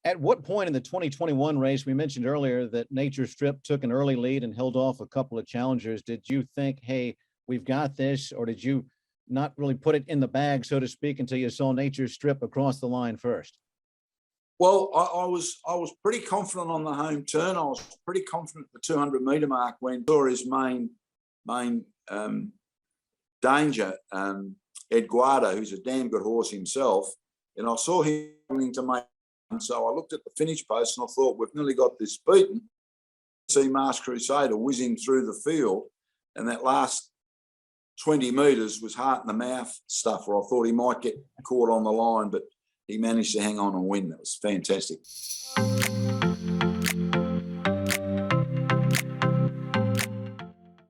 At what point in the 2021 race, we mentioned earlier that Nature Strip took an early lead and held off a couple of challengers. Did you think, hey, we've got this, or did you not really put it in the bag, so to speak, until you saw Nature Strip across the line first? Well, I was pretty confident on the home turn. I was pretty confident at the 200-metre mark when I saw his main danger, Eduardo, who's a damn good horse himself, and I saw him coming to make. So I looked at the finish post and I thought, we've nearly got this beaten. See Masked Crusader whizzing through the field, and that last 20 metres was heart in the mouth stuff where I thought he might get caught on the line, but he managed to hang on and win. That was fantastic.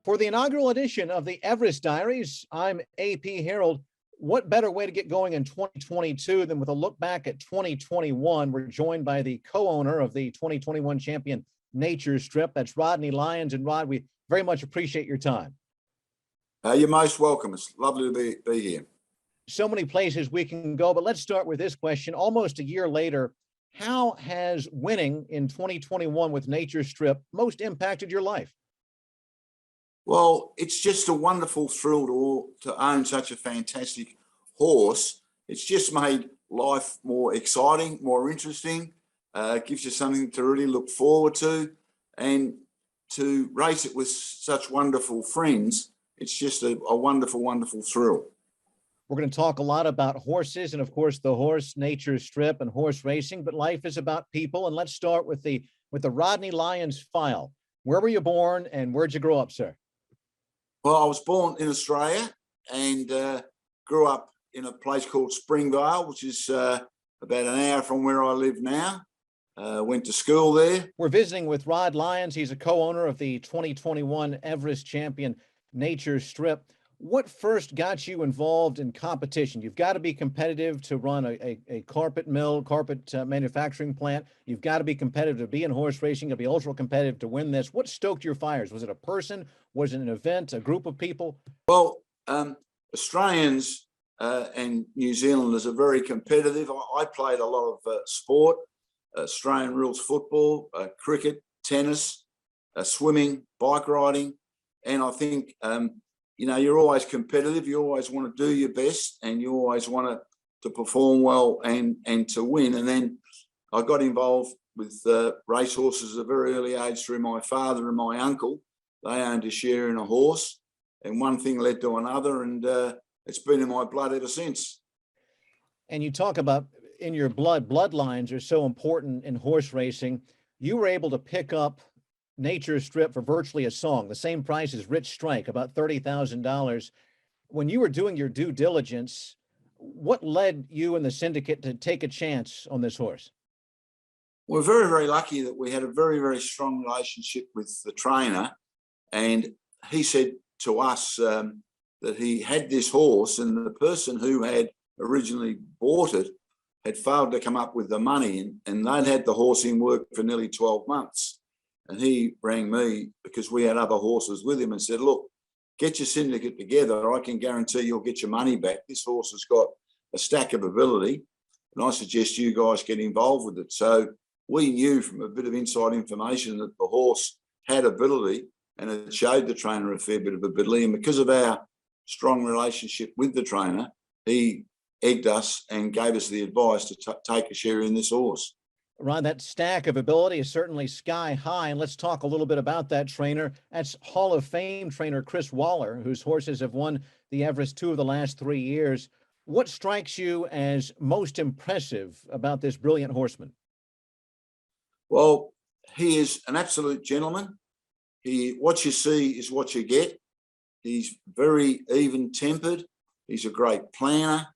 For the inaugural edition of the Everest Diaries, I'm AP Harold. What better way to get going in 2022 than with a look back at 2021? We're joined by the co-owner of the 2021 champion Nature Strip. That's Rod Lyons. And Rod, we very much appreciate your time. You're most welcome. It's lovely to be here. So many places we can go, but let's start with this question. Almost a year later, how has winning in 2021 with Nature Strip most impacted your life? Well, it's just a wonderful thrill to own such a fantastic horse. It's just made life more exciting, more interesting. Gives you something to really look forward to, and to race it with such wonderful friends. It's just a wonderful, wonderful thrill. We're going to talk a lot about horses and, of course, the horse Nature Strip and horse racing, but life is about people. And let's start with the Rod Lyons file. Where were you born and where'd you grow up, sir? Well, I was born in Australia and grew up in a place called Springvale, which is about an hour from where I live now. Went to school there. We're visiting with Rod Lyons. He's a co-owner of the 2021 Everest champion Nature Strip. What first got you involved in competition? You've got to be competitive to run a carpet mill, carpet manufacturing plant. You've got to be competitive to be in horse racing, to be ultra competitive to win this. What stoked your fires? Was it a person? Was it an event, a group of people? Well, Australians and New Zealanders are very competitive. I played a lot of sport, Australian rules football, cricket, tennis, swimming, bike riding. And I think, you're always competitive. You always want to do your best and you always want to perform well and to win. And then I got involved with racehorses at a very early age through my father and my uncle. They owned a share in a horse, and one thing led to another, and it's been in my blood ever since. And you talk about in your bloodlines are so important in horse racing. You were able to pick up Nature Strip for virtually a song, the same price as Rich Strike, about $30,000. When you were doing your due diligence, what led you and the syndicate to take a chance on this horse? We're very, very lucky that we had a very, very strong relationship with the trainer. And he said to us that he had this horse, and the person who had originally bought it had failed to come up with the money, and they'd had the horse in work for nearly 12 months. And he rang me because we had other horses with him and said, look, get your syndicate together. I can guarantee you'll get your money back. This horse has got a stack of ability, and I suggest you guys get involved with it. So we knew from a bit of inside information that the horse had ability, and it showed the trainer a fair bit of ability. And because of our strong relationship with the trainer, he egged us and gave us the advice to take a share in this horse. Rod, that stack of ability is certainly sky high. And let's talk a little bit about that trainer. That's Hall of Fame trainer Chris Waller, whose horses have won the Everest 2 of the last 3 years. What strikes you as most impressive about this brilliant horseman? Well, he is an absolute gentleman. What you see is what you get. He's very even-tempered. He's a great planner.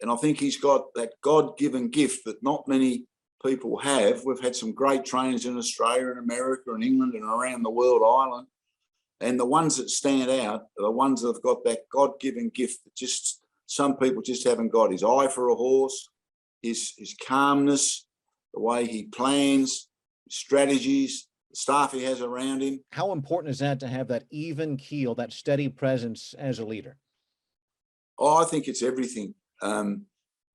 And I think he's got that God-given gift that not many people have. We've had some great trainers in Australia and America and England and around the world island. And the ones that stand out are the ones that have got that God-given gift that just some people just haven't got. His eye for a horse, his calmness, the way he plans, his strategies, the staff he has around him. How important is that to have that even keel, that steady presence as a leader? Oh, I think it's everything.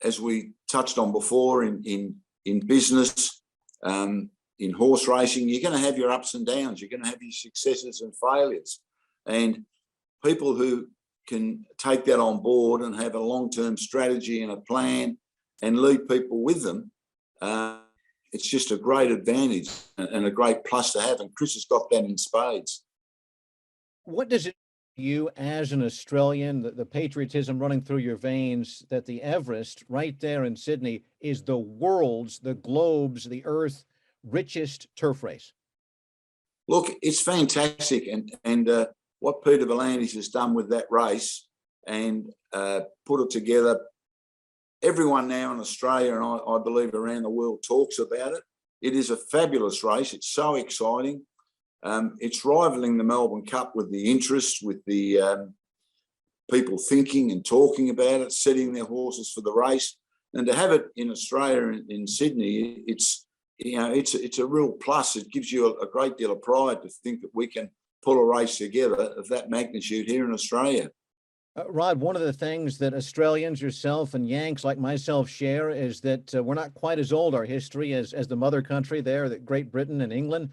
As we touched on before in in business, in horse racing, you're going to have your ups and downs. You're going to have your successes and failures. And people who can take that on board and have a long-term strategy and a plan and lead people with them, it's just a great advantage and a great plus to have. And Chris has got that in spades. What does it you as an Australian, the patriotism running through your veins, that the Everest right there in Sydney is the world's, the globe's, the Earth's richest turf race? Look, it's fantastic, and what Peter V'landys has done with that race and put it together. Everyone now in Australia and I believe around the world talks about it. It is a fabulous race. It's so exciting. It's rivaling the Melbourne Cup with the interest, with the people thinking and talking about it, setting their horses for the race, and to have it in Australia, in Sydney, it's a real plus. It gives you a great deal of pride to think that we can pull a race together of that magnitude here in Australia. Rod, one of the things that Australians, yourself, and Yanks like myself share is that we're not quite as old, our history, as the mother country there, that Great Britain and England.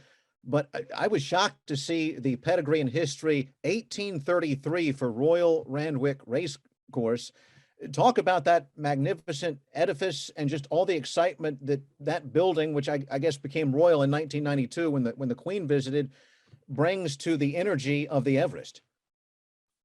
But I was shocked to see the pedigree and history, 1833 for Royal Randwick Race Course. Talk about that magnificent edifice and just all the excitement that that building, which I guess became royal in 1992 when the Queen visited, brings to the energy of the Everest.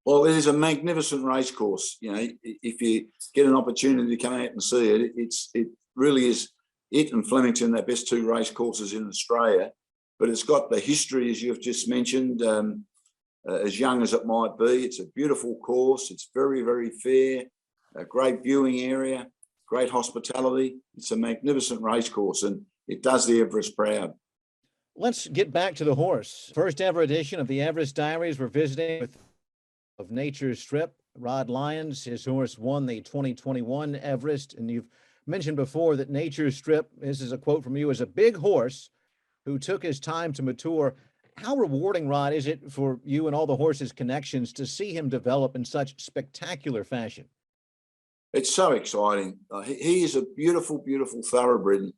Well, it is a magnificent race course. If you get an opportunity to come out and see it, it really is. It and Flemington, they're best two race courses in Australia. But it's got the history, as you've just mentioned, as young as it might be. It's a beautiful course. It's very, very fair. A great viewing area, great hospitality. It's a magnificent race course, and it does the Everest proud. Let's get back to the horse. First ever edition of the Everest Diaries. We're visiting with of Nature's Strip, Rod Lyons. His horse won the 2021 Everest, and you've mentioned before that Nature's Strip, this is a quote from you, is a big horse who took his time to mature. How rewarding, Rod, is it for you and all the horses' connections to see him develop in such spectacular fashion? It's so exciting. He is a beautiful, beautiful thoroughbred.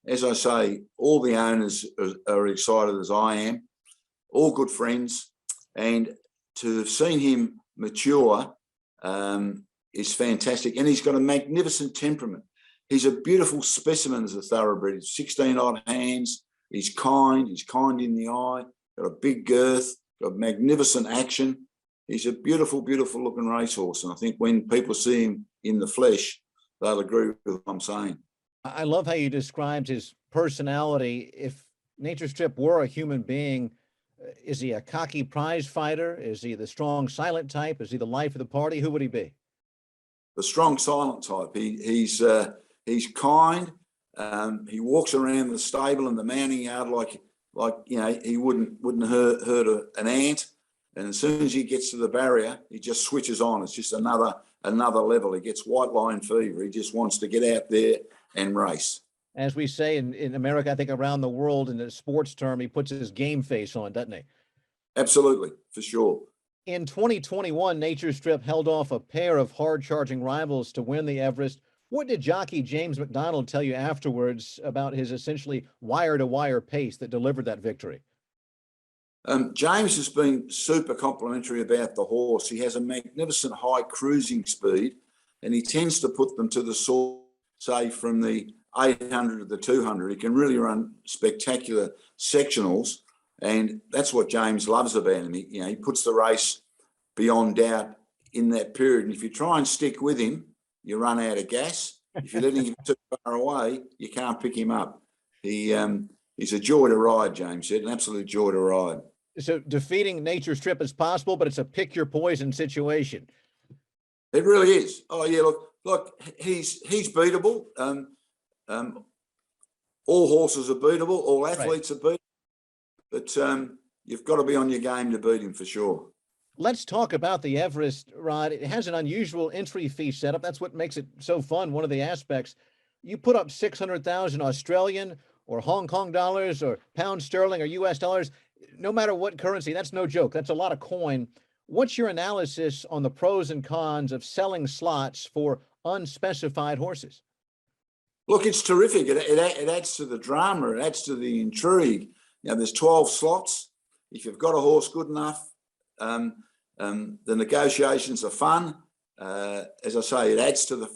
As I say, all the owners are excited as I am, all good friends. And to have seen him mature is fantastic. And he's got a magnificent temperament. He's a beautiful specimen as a thoroughbred. He's 16 odd hands. He's kind in the eye, got a big girth, got magnificent action. He's a beautiful, beautiful looking racehorse. And I think when people see him in the flesh, they'll agree with what I'm saying. I love how you described his personality. If Nature Strip were a human being, is he a cocky prize fighter? Is he the strong, silent type? Is he the life of the party? Who would he be? The strong, silent type. He's kind. He walks around the stable and the mounting yard like he wouldn't hurt an ant. And as soon as he gets to the barrier, he just switches on. It's just another level. He gets white line fever. He just wants to get out there and race. As we say in America, I think around the world in a sports term, he puts his game face on, doesn't he? Absolutely, for sure. In 2021, Nature Strip held off a pair of hard-charging rivals to win the Everest. What did jockey James McDonald tell you afterwards about his essentially wire-to-wire pace that delivered that victory? James has been super complimentary about the horse. He has a magnificent high cruising speed, and he tends to put them to the sort, say, from the 800 to the 200. He can really run spectacular sectionals, and that's what James loves about him. He puts the race beyond doubt in that period. And if you try and stick with him, you run out of gas. If you're letting him too far away, you can't pick him up. He's a joy to ride, James said, an absolute joy to ride. So defeating Nature Strip is possible, but it's a pick your poison situation. It really is. Oh yeah, look, he's beatable. All horses are beatable. All athletes are beatable. But you've got to be on your game to beat him for sure. Let's talk about the Everest, Rod. It has an unusual entry fee setup. That's what makes it so fun. One of the aspects, you put up 600,000 Australian or Hong Kong dollars or pound sterling or US dollars, no matter what currency. That's no joke. That's a lot of coin. What's your analysis on the pros and cons of selling slots for unspecified horses? Look, it's terrific. It adds to the drama. It adds to the intrigue. There's 12 slots. If you've got a horse good enough, the negotiations are fun. As I say, it adds to the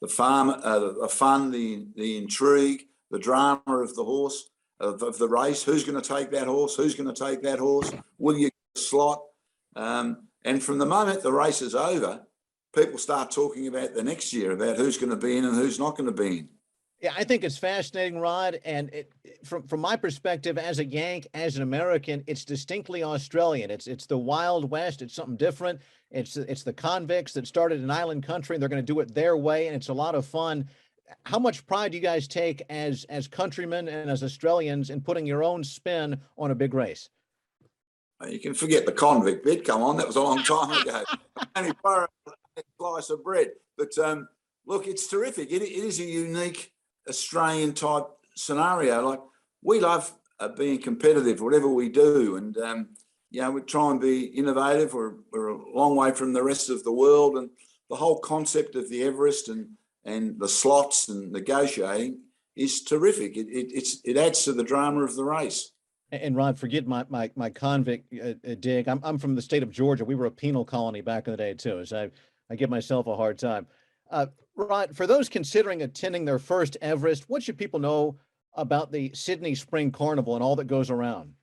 fun, the intrigue, the drama of the horse, of the race. Who's going to take that horse? Who's going to take that horse? Will you get a slot? And from the moment the race is over, people start talking about the next year, about who's going to be in and who's not going to be in. Yeah, I think it's fascinating, Rod. And from my perspective, as a Yank, as an American, it's distinctly Australian. It's the Wild West. It's something different. It's the convicts that started an island country, and they're going to do it their way, and it's a lot of fun. How much pride do you guys take as countrymen and as Australians in putting your own spin on a big race? You can forget the convict bit. Come on, that was a long time ago. Only borrowed a slice of bread. But look, it's terrific. It is a unique Australian type scenario. Like, we love being competitive, whatever we do, and we try and be innovative. We're a long way from the rest of the world, and the whole concept of the Everest and the slots and negotiating is terrific. It adds to the drama of the race. And Rod, forget my convict dig. I'm from the state of Georgia. We were a penal colony back in the day too, so I give myself a hard time. Rod, for those considering attending their first Everest, what should people know about the Sydney Spring Carnival and all that goes around?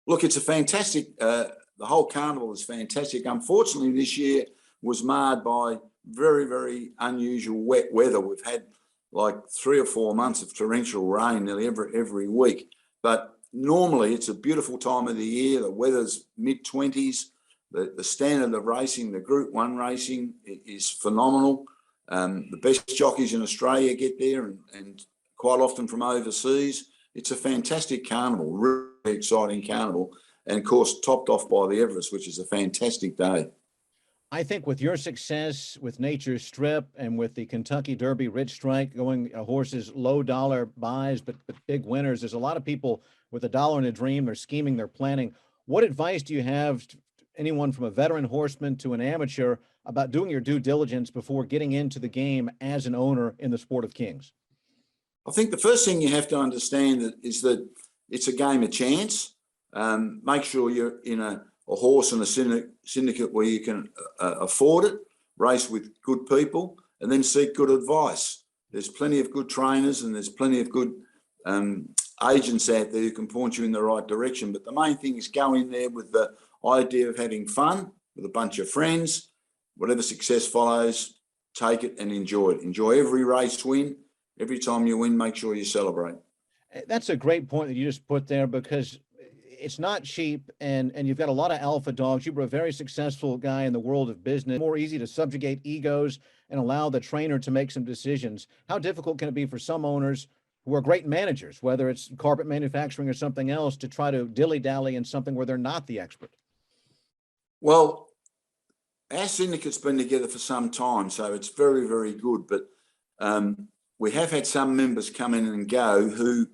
Look, it's a fantastic. The whole carnival is fantastic. Unfortunately, this year was marred by very, very unusual wet weather. We've had like 3 or 4 months of torrential rain nearly every week, but normally it's a beautiful time of the year. The weather's mid-20s. The standard of racing, the Group 1 racing is phenomenal. The best jockeys in Australia get there, and quite often from overseas. It's a fantastic carnival, really exciting carnival, and of course topped off by the Everest, which is a fantastic day. I think with your success with Nature's Strip and with the Kentucky Derby Rich Strike going horses low dollar buys, but big winners, there's a lot of people with a dollar and a dream. They're scheming, they're planning. What advice do you have to anyone from a veteran horseman to an amateur about doing your due diligence before getting into the game as an owner in the sport of kings? I think the first thing you have to understand is that it's a game of chance. Make sure you're in a horse and a syndicate where you can afford it, race with good people, and then seek good advice. There's plenty of good trainers and there's plenty of good agents out there who can point you in the right direction. But the main thing is go in there with the idea of having fun with a bunch of friends. Whatever success follows, take it and enjoy it. Enjoy every race win. Every time you win, make sure you celebrate. That's a great point that you just put there, because it's not cheap, and you've got a lot of alpha dogs. You were a very successful guy in the world of business. More easy to subjugate egos and allow the trainer to make some decisions. How difficult can it be for some owners who are great managers, whether it's carpet manufacturing or something else, to try to dilly-dally in something where they're not the expert? Well, our syndicate's been together for some time, so it's very, very good. But we have had some members come in and go who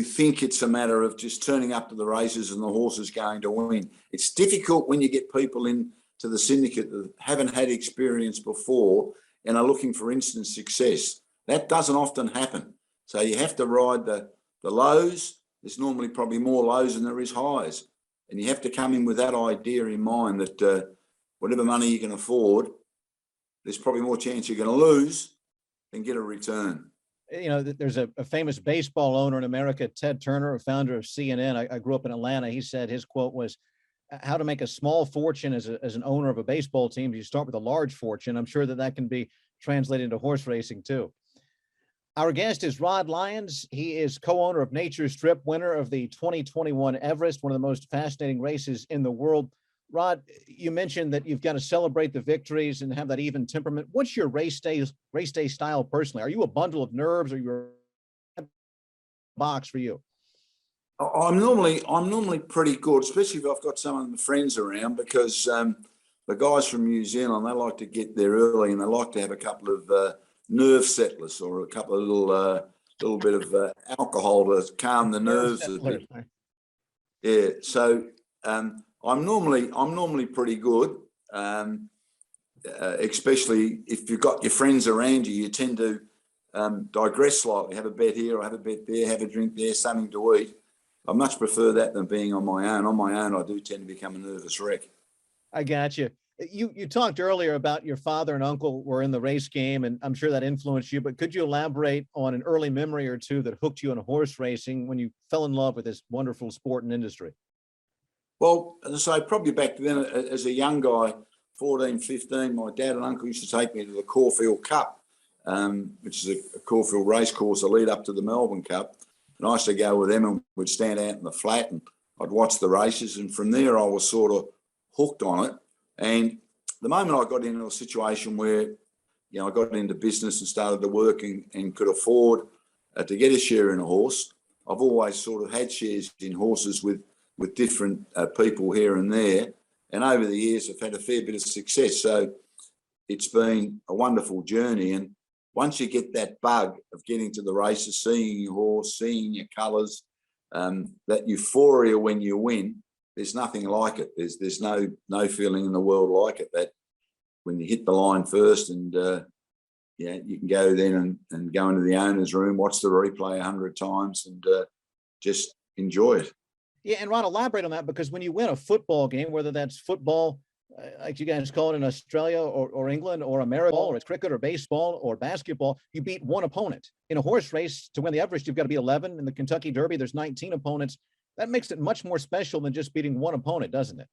think it's a matter of just turning up to the races and the horse is going to win. It's difficult when you get people into the syndicate that haven't had experience before and are looking for instant success. That doesn't often happen. So you have to ride the lows. There's normally probably more lows than there is highs. And you have to come in with that idea in mind that whatever money you can afford, there's probably more chance you're going to lose than get a return. You know, there's a famous baseball owner in America, Ted Turner, a founder of CNN. I grew up in Atlanta. He said his quote was, how to make a small fortune as an owner of a baseball team. You start with a large fortune. I'm sure that can be translated into horse racing too. Our guest is Rod Lyons. He is co-owner of Nature's Strip, winner of the 2021 Everest, one of the most fascinating races in the world. Rod, you mentioned that you've got to celebrate the victories and have that even temperament. What's your race day style personally? Are you a bundle of nerves, or you're a box for you? I'm normally pretty good, especially if I've got some of my friends around, because the guys from New Zealand, they like to get there early and they like to have a couple of nerve settlers or a couple of little bit of alcohol to calm the nerves a bit. Yeah, so I'm normally pretty good, especially if you've got your friends around you. You tend to digress slightly, have a bet here or have a bet there, have a drink there, something to eat. I much prefer that than being on my own. On my own, I do tend to become a nervous wreck. I got you. You talked earlier about your father and uncle were in the race game, and I'm sure that influenced you. But could you elaborate on an early memory or two that hooked you on horse racing when you fell in love with this wonderful sport and industry? Well, as I say, probably back then as a young guy, 14, 15, my dad and uncle used to take me to the Caulfield Cup, which is a Caulfield race course, a lead up to the Melbourne Cup. And I used to go with them and we'd stand out in the flat and I'd watch the races. And from there, I was sort of hooked on it. And the moment I got into a situation where, you know, I got into business and started to work and could afford to get a share in a horse, I've always sort of had shares in horses with different people here and there. And over the years, I've had a fair bit of success. So it's been a wonderful journey. And once you get that bug of getting to the races, seeing your horse, seeing your colours, that euphoria when you win, there's nothing like it. There's no feeling in the world like it, that when you hit the line first and yeah, you can go then and go into the owner's room, watch the replay 100 times and just enjoy it. Yeah, and Ron, elaborate on that, because when you win a football game, whether that's football, like you guys call it in Australia or England or America, or it's cricket or baseball or basketball, you beat one opponent. In a horse race, to win the Everest, you've got to beat 11. In the Kentucky Derby, there's 19 opponents. That makes it much more special than just beating one opponent, doesn't it?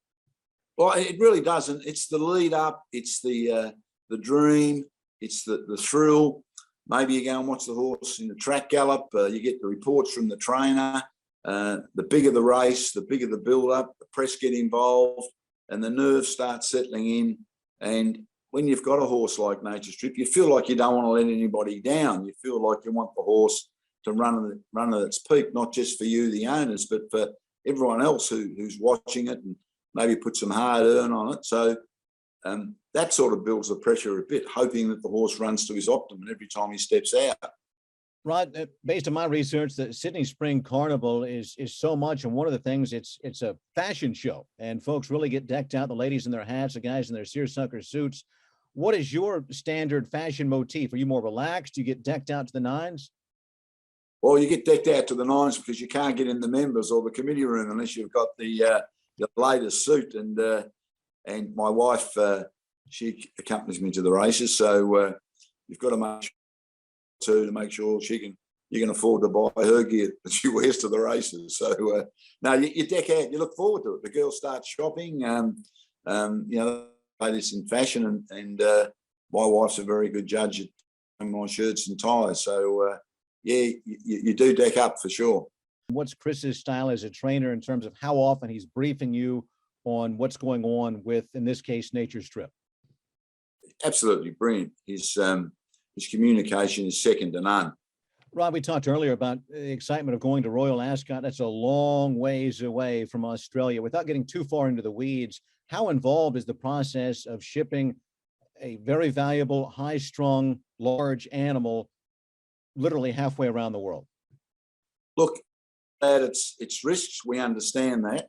Well, it really doesn't. It's the lead up. It's the dream. It's the thrill. Maybe you go and watch the horse in the track gallop. You get the reports from the trainer. The bigger the race, the bigger the build-up, the press get involved and the nerves start settling in. And when you've got a horse like Nature Strip, you feel like you don't want to let anybody down. You feel like you want the horse to run at its peak, not just for you, the owners, but for everyone else who's watching it and maybe put some hard earn on it. So that sort of builds the pressure a bit, hoping that the horse runs to his optimum every time he steps out. Rod, based on my research, the Sydney Spring Carnival is so much, and one of the things, it's a fashion show, and folks really get decked out. The ladies in their hats, the guys in their seersucker suits. What is your standard fashion motif? Are you more relaxed? Do you get decked out to the nines? Well, you get decked out to the nines because you can't get in the members or the committee room unless you've got the latest suit. And my wife, she accompanies me to the races, so you've got to make sure you can afford to buy her gear that she wears to the races. So no, you deck out, you look forward to it. The girls start shopping, you know, they this in fashion, and my wife's a very good judge at my shirts and ties. So yeah, you do deck up for sure. What's Chris's style as a trainer in terms of how often he's briefing you on what's going on with, in this case, Nature Strip? Absolutely brilliant. His communication is second to none. Rob, we talked earlier about the excitement of going to Royal Ascot. That's a long ways away from Australia. Without getting too far into the weeds, how involved is the process of shipping a very valuable, high-strung, large animal literally halfway around the world? Look, it's risks. We understand that,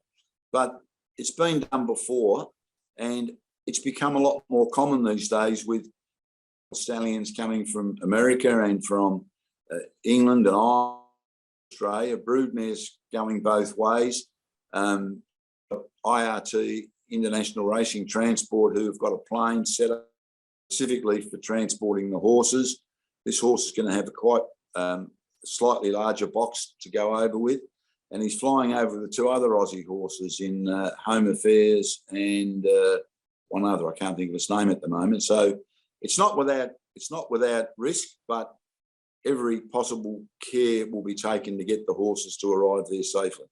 but it's been done before, and it's become a lot more common these days with stallions coming from America and from England and Australia, broodmares going both ways. IRT, International Racing Transport, who have got a plane set up specifically for transporting the horses. This horse is going to have a quite slightly larger box to go over with, and he's flying over the two other Aussie horses in Home Affairs and one other. I can't think of his name at the moment. So it's not without risk, but every possible care will be taken to get the horses to arrive there safely.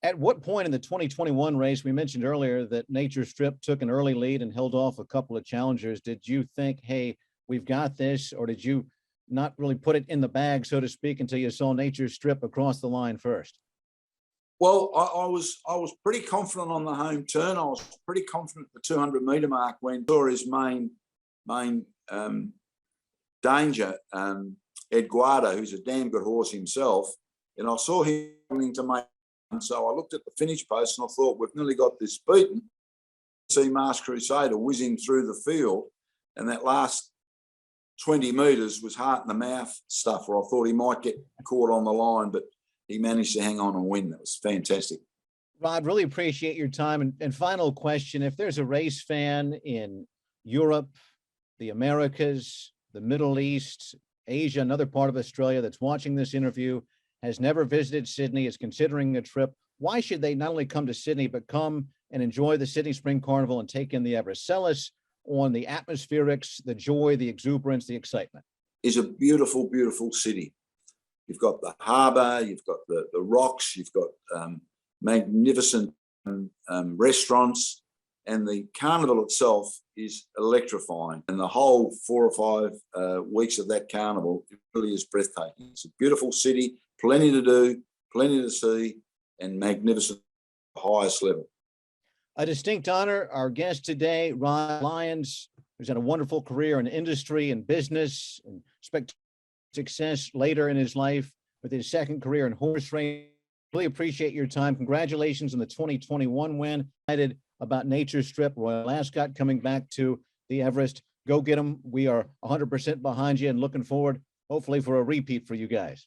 At what point in the 2021 race, we mentioned earlier that Nature Strip took an early lead and held off a couple of challengers. Did you think, hey, we've got this, or did you not really put it in the bag, so to speak, until you saw Nature Strip across the line first? Well, I was pretty confident on the home turn. I was pretty confident at the 200-metre mark when I saw his main danger, Eduardo, who's a damn good horse himself, and I saw him coming to make. So I looked at the finish post and I thought, we've nearly got this beaten. See Masked Crusader whizzing through the field, and that last 20 metres was heart in the mouth stuff where I thought he might get caught on the line, but he managed to hang on and win. That was fantastic. Rod, really appreciate your time. And final question, if there's a race fan in Europe, the Americas, the Middle East, Asia, another part of Australia that's watching this interview, has never visited Sydney, is considering a trip, why should they not only come to Sydney, but come and enjoy the Sydney Spring Carnival and take in the Everest? Sell us on the atmospherics, the joy, the exuberance, the excitement. It's a beautiful, beautiful city. You've got the harbour, you've got the rocks, you've got magnificent restaurants, and the carnival itself is electrifying. And the whole 4 or 5 weeks of that carnival, it really is breathtaking. It's a beautiful city, plenty to do, plenty to see, and magnificent, highest level. A distinct honor. Our guest today, Rod Lyons, who's had a wonderful career in industry and business and success later in his life with his second career in horse racing. Really appreciate your time. Congratulations on the 2021 win. Excited about Nature Strip, Royal Ascot coming back to the Everest. Go get them. We are 100% behind you and looking forward, hopefully, for a repeat for you guys.